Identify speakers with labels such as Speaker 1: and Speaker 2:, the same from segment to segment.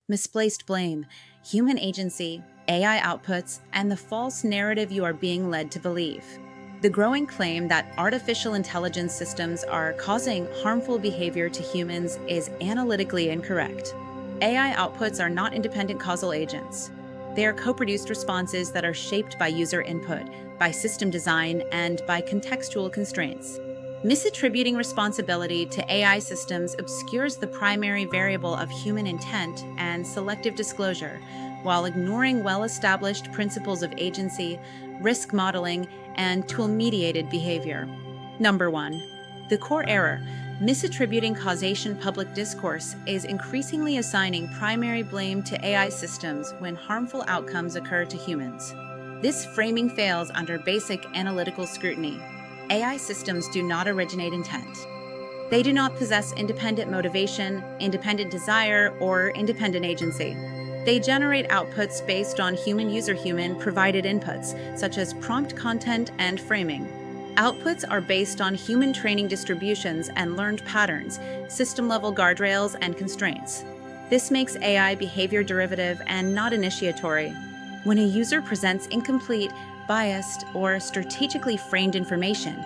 Speaker 1: Misplaced blame, human agency, AI outputs, and the false narrative you are being led to believe. The growing claim that artificial intelligence systems are causing harmful behavior to humans is analytically incorrect. AI outputs are not independent causal agents. They are co-produced responses that are shaped by user input, by system design, and by contextual constraints. Misattributing responsibility to AI systems obscures the primary variable of human intent and selective disclosure, while ignoring well-established principles of agency, risk modeling, and tool-mediated behavior. Number 1. The core error. Misattributing causation. Public discourse is increasingly assigning primary blame to AI systems when harmful outcomes occur to humans. This framing fails under basic analytical scrutiny. AI systems do not originate intent. They do not possess independent motivation, independent desire, or independent agency. They generate outputs based on human provided inputs, such as prompt content and framing. Outputs are based on human training distributions and learned patterns, system-level guardrails, and constraints. This makes AI behavior derivative and not initiatory. When a user presents incomplete, biased, or strategically framed information,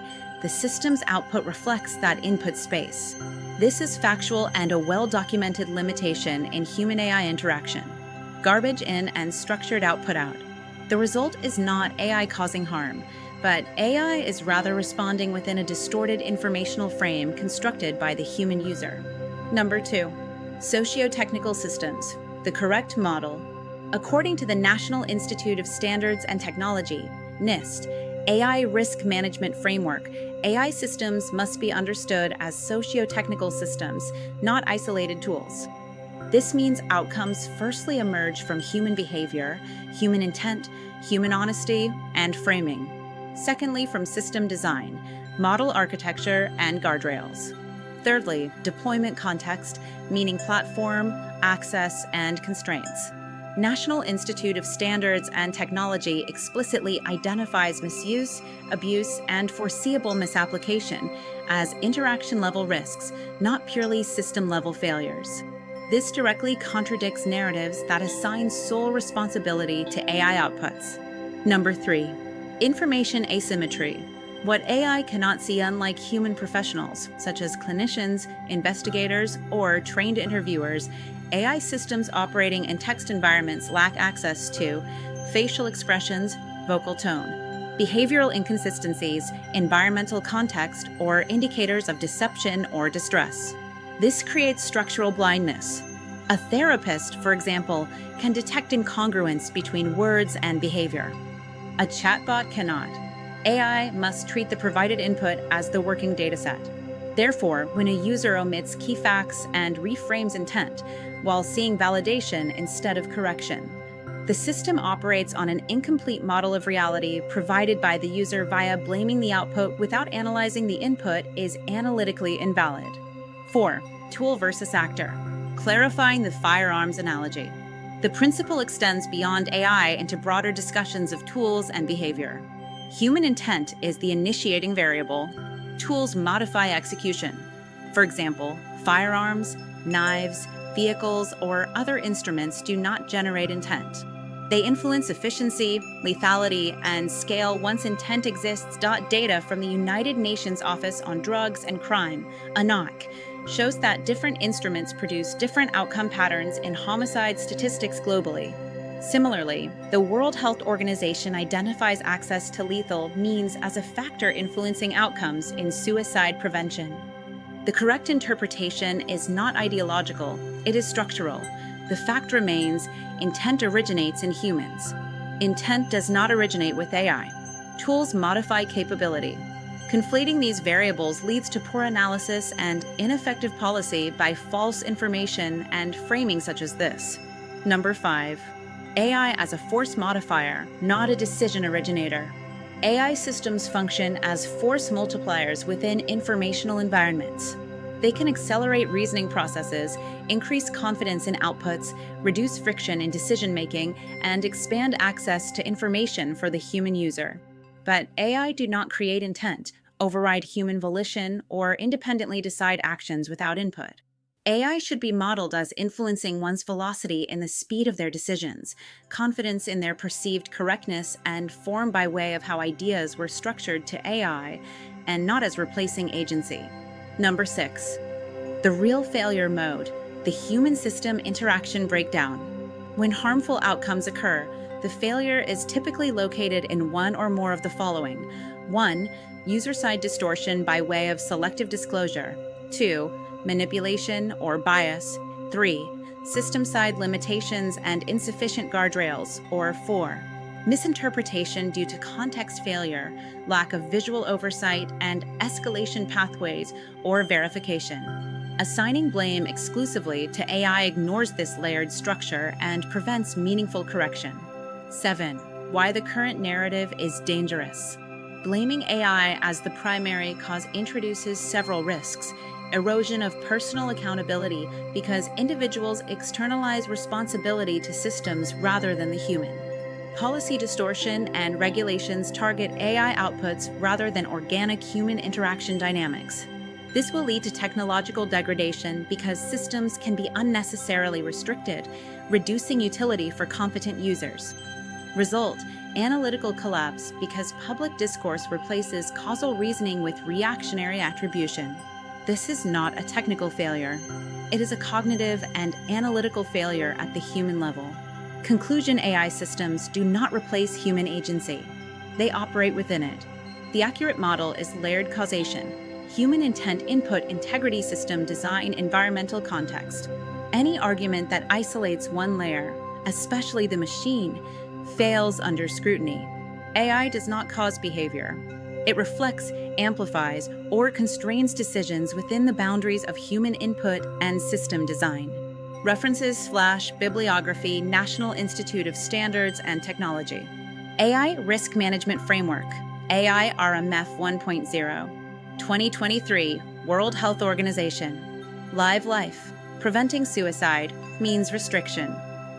Speaker 1: the system's output reflects that input space. This is factual and a well-documented limitation in human-AI interaction. Garbage in and structured output out. The result is not AI causing harm, but AI is rather responding within a distorted informational frame constructed by the human user. Number 2. Socio-technical systems, the correct model. According to the National Institute of Standards and Technology, NIST, AI Risk Management Framework, AI systems must be understood as socio-technical systems, not isolated tools. This means outcomes firstly emerge from human behavior, human intent, human honesty, and framing. Secondly, from system design, model architecture, and guardrails. Thirdly, deployment context, meaning platform, access, and constraints. National Institute of Standards and Technology explicitly identifies misuse, abuse, and foreseeable misapplication as interaction-level risks, not purely system-level failures. This directly contradicts narratives that assign sole responsibility to AI outputs. Number 3. Information asymmetry. What AI cannot see, unlike human professionals, such as clinicians, investigators, or trained interviewers, AI systems operating in text environments lack access to facial expressions, vocal tone, behavioral inconsistencies, environmental context, or indicators of deception or distress. This creates structural blindness. A therapist, for example, can detect incongruence between words and behavior. A chatbot cannot. AI must treat the provided input as the working dataset. Therefore, when a user omits key facts and reframes intent while seeing validation instead of correction, the system operates on an incomplete model of reality provided by the user via blaming the output without analyzing the input is analytically invalid. 4. Tool versus actor. Clarifying the firearms analogy. The principle extends beyond AI into broader discussions of tools and behavior. Human intent is the initiating variable. Tools modify execution. For example, firearms, knives, vehicles, or other instruments do not generate intent. They influence efficiency, lethality, and scale once intent exists. Data from the United Nations Office on Drugs and Crime, UNOC, shows that different instruments produce different outcome patterns in homicide statistics globally. Similarly, the World Health Organization identifies access to lethal means as a factor influencing outcomes in suicide prevention. The correct interpretation is not ideological, it is structural. The fact remains, intent originates in humans. Intent does not originate with AI. Tools modify capability. Conflating these variables leads to poor analysis and ineffective policy by false information and framing such as this. Number 5. AI as a force modifier, not a decision originator. AI systems function as force multipliers within informational environments. They can accelerate reasoning processes, increase confidence in outputs, reduce friction in decision-making, and expand access to information for the human user. But AI do not create intent, override human volition, or independently decide actions without input. AI should be modeled as influencing one's velocity in the speed of their decisions, confidence in their perceived correctness, and form by way of how ideas were structured to AI, and not as replacing agency. Number 6. The real failure mode, the human system interaction breakdown. When harmful outcomes occur, the failure is typically located in one or more of the following. 1. User-side distortion by way of selective disclosure. 2. Manipulation or bias. 3. System-side limitations and insufficient guardrails. Or 4. Misinterpretation due to context failure, lack of visual oversight, and escalation pathways or verification. Assigning blame exclusively to AI ignores this layered structure and prevents meaningful correction. 7. Why the current narrative is dangerous. Blaming AI as the primary cause introduces several risks. Erosion of personal accountability because individuals externalize responsibility to systems rather than the human. Policy distortion and regulations target AI outputs rather than organic human interaction dynamics. This will lead to technological degradation because systems can be unnecessarily restricted, reducing utility for competent users. Result: analytical collapse because public discourse replaces causal reasoning with reactionary attribution. This is not a technical failure. It is a cognitive and analytical failure at the human level. Conclusion: AI systems do not replace human agency. They operate within it. The accurate model is layered causation, human intent input integrity system design environmental context. Any argument that isolates one layer, especially the machine, fails under scrutiny. AI does not cause behavior. It reflects, amplifies, or constrains decisions within the boundaries of human input and system design. References / Bibliography, National Institute of Standards and Technology. AI Risk Management Framework, AI RMF 1.0. 2023, World Health Organization. Live Life, Preventing Suicide Means Restriction.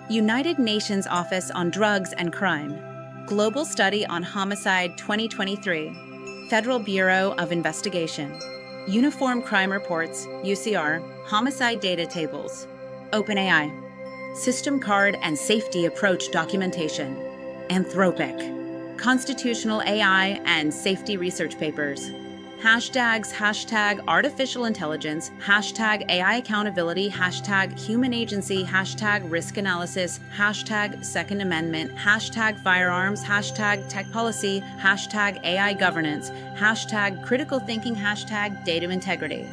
Speaker 1: United Nations Office on Drugs and Crime. Global Study on Homicide 2023. Federal Bureau of Investigation. Uniform Crime Reports, UCR, Homicide Data Tables. OpenAI. System Card and Safety Approach Documentation. Anthropic. Constitutional AI and Safety Research Papers. Hashtags #artificial intelligence, #AI accountability, #human agency, #risk analysis, #Second Amendment, #firearms, #tech policy, #AI governance, #critical thinking, #data integrity.